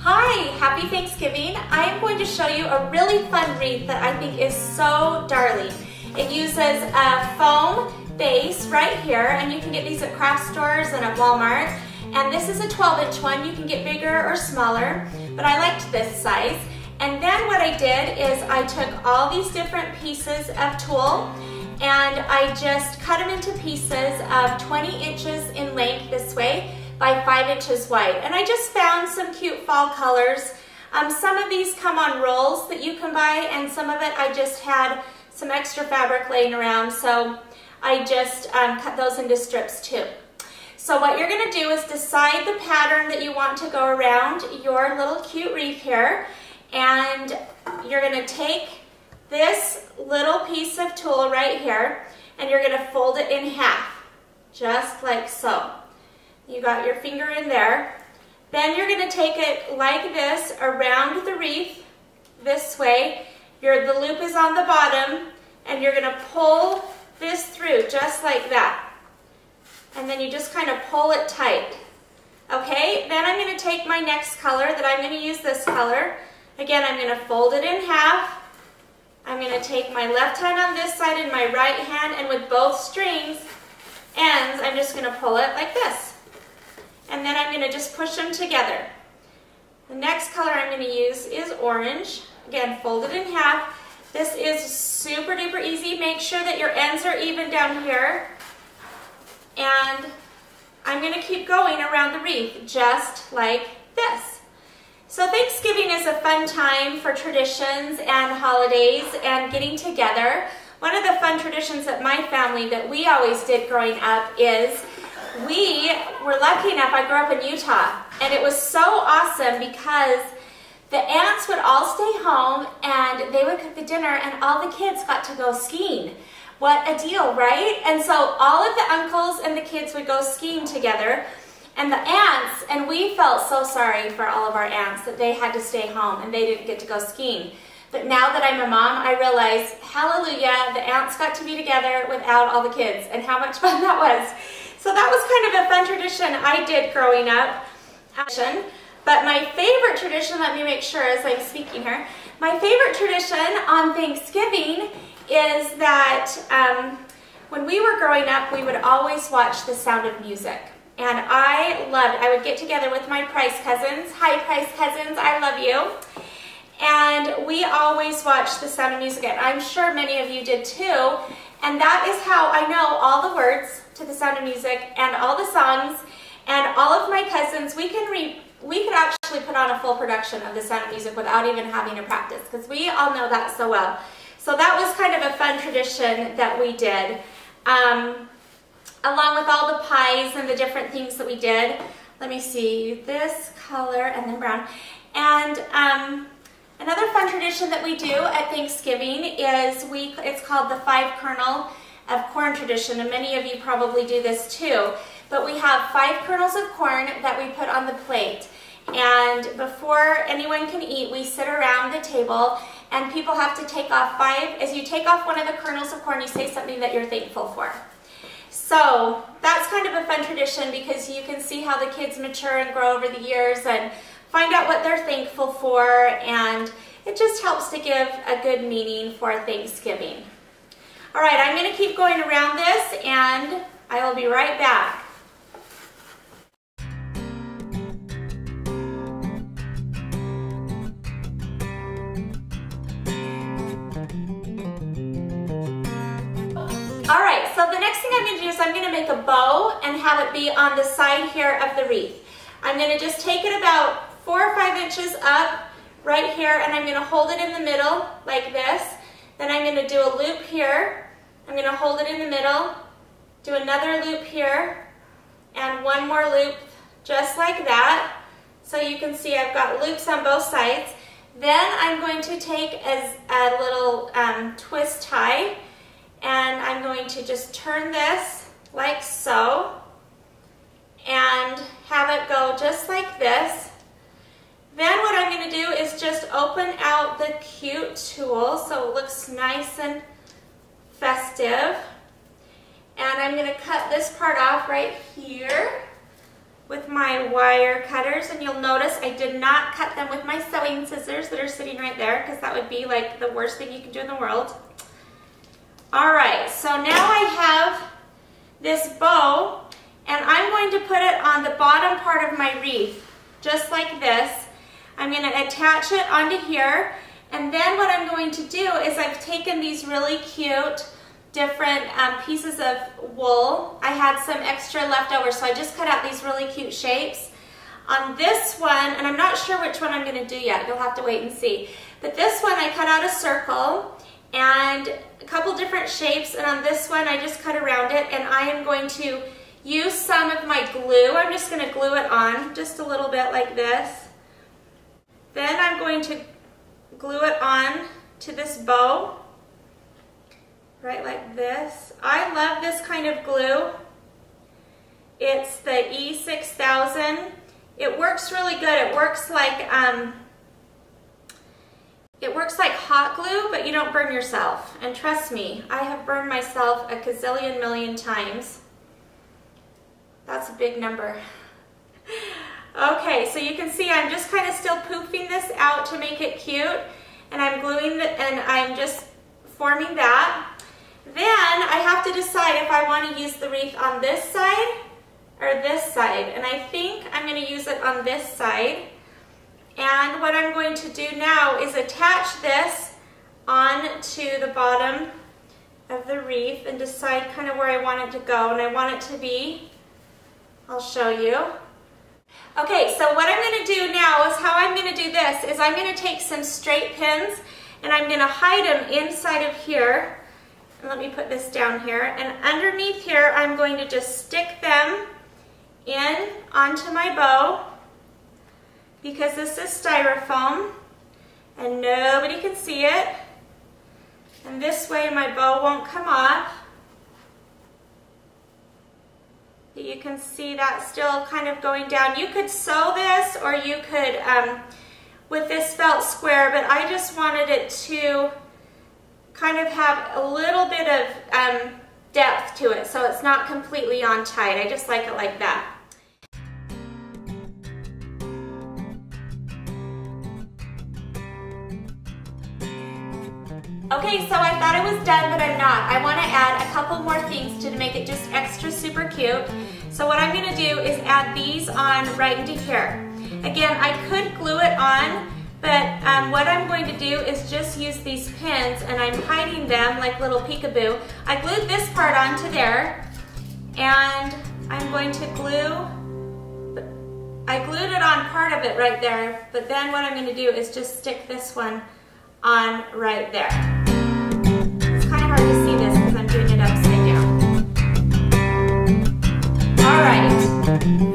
Hi, happy Thanksgiving. I am going to show you a really fun wreath that I think is so darling. It uses a foam base right here, and you can get these at craft stores and at Walmart. And this is a 12-inch one. You can get bigger or smaller, but I liked this size. And then what I did is I took all these different pieces of tulle and I just cut them into pieces of 20 inches in length this way by 5 inches wide. And I just found some cute fall colors. Some of these come on rolls that you can buy, and some of it I just had some extra fabric laying around, so I just cut those into strips too. So what you're going to do is decide the pattern that you want to go around your little cute wreath here, and you're going to take this little piece of tulle right here and you're going to fold it in half, just like so. You got your finger in there. Then you're going to take it like this around the wreath this way. The loop is on the bottom, and you're going to pull this through just like that. And then you just kind of pull it tight. Okay, then I'm going to take my next color that I'm going to use this color. Again, I'm going to fold it in half. I'm going to take my left hand on this side and my right hand, and with both strings ends, I'm just going to pull it like this. And then I'm going to just push them together. The next color I'm going to use is orange. Again, fold it in half. This is super duper easy. Make sure that your ends are even down here. And I'm going to keep going around the wreath just like this. So Thanksgiving is a fun time for traditions and holidays and getting together. One of the fun traditions at my family that we always did growing up is we were lucky enough, I grew up in Utah, and it was so awesome because the aunts would all stay home and they would cook the dinner and all the kids got to go skiing. What a deal, right? And so all of the uncles and the kids would go skiing together, and the aunts, and we felt so sorry for all of our aunts that they had to stay home and they didn't get to go skiing. But now that I'm a mom, I realize, hallelujah, the aunts got to be together without all the kids, and how much fun that was. So that was kind of a fun tradition I did growing up. But my favorite tradition, let me make sure as I'm speaking here, my favorite tradition on Thanksgiving is that when we were growing up, we would always watch The Sound of Music. And I would get together with my Price cousins. Hi, Price cousins, I love you. And we always watched The Sound of Music, and I'm sure many of you did too. And that is how I know all the words to The Sound of Music and all the songs. And all of my cousins, we could actually put on a full production of The Sound of Music without even having to practice, because we all know that so well. So that was kind of a fun tradition that we did. Along with all the pies and the different things that we did. Let me see, this color and then brown. And another fun tradition that we do at Thanksgiving is it's called the 5 kernel of corn tradition, and many of you probably do this too. But we have 5 kernels of corn that we put on the plate. And before anyone can eat, we sit around the table and people have to take off 5. As you take off one of the kernels of corn, you say something that you're thankful for. So that's kind of a fun tradition because you can see how the kids mature and grow over the years and find out what they're thankful for, and it just helps to give a good meaning for Thanksgiving. All right, I'm going to keep going around this and I will be right back. All right, so the next thing I'm going to do is I'm going to make a bow and have it be on the side here of the wreath. I'm going to just take it about 4 or 5 inches up right here, and I'm going to hold it in the middle like this. Then I'm going to do a loop here. I'm going to hold it in the middle, do another loop here, and one more loop just like that. So you can see I've got loops on both sides. Then I'm going to take a little twist tie, and I'm going to just turn this like so and have it go just like this. Then what I'm going to do is just open out the cute tulle so it looks nice and festive. And I'm going to cut this part off right here with my wire cutters, and you'll notice I did not cut them with my sewing scissors that are sitting right there, because that would be like the worst thing you can do in the world. All right, so now I have this bow, and I'm going to put it on the bottom part of my wreath, just like this. I'm going to attach it onto here, and then what I'm going to do is I've taken these really cute different pieces of wool. I had some extra left over, so I just cut out these really cute shapes. On this one, and I'm not sure which one I'm going to do yet, you'll have to wait and see, but this one I cut out a circle and a couple different shapes, and on this one I just cut around it, and I am going to use some of my glue. I'm just going to glue it on just a little bit like this. Then I'm going to glue it on to this bow, right like this. I love this kind of glue. It's the E6000. It works really good. It works like hot glue, but you don't burn yourself. And trust me, I have burned myself a gazillion million times. That's a big number. Okay, so you can see I'm just kind of still poofing this out to make it cute, and I'm gluing it, and I'm just forming that. Then I have to decide if I want to use the wreath on this side or this side, and I think I'm going to use it on this side. And what I'm going to do now is attach this onto the bottom of the wreath and decide kind of where I want it to go, and I want it to be, I'll show you. Okay, so what I'm going to do now is how I'm going to do this is I'm going to take some straight pins and I'm going to hide them inside of here. And let me put this down here, and underneath here I'm going to just stick them in onto my bow, because this is styrofoam and nobody can see it, and this way my bow won't come off. But you can see that still kind of going down. You could sew this, or you could with this felt square, but I just wanted it to kind of have a little bit of depth to it, so it's not completely on tight. I just like it like that. Okay, so I thought I was done, but I'm not. I want to add a couple more things to make it just extra super cute. So what I'm going to do is add these on right into here. Again, I could glue it on, but what I'm going to do is just use these pins, and I'm hiding them like little peekaboo. I glued this part onto there, and I'm going to I glued it on part of it right there, but then what I'm going to do is just stick this one on right there. It's kind of hard to see this because I'm doing it upside down. All right.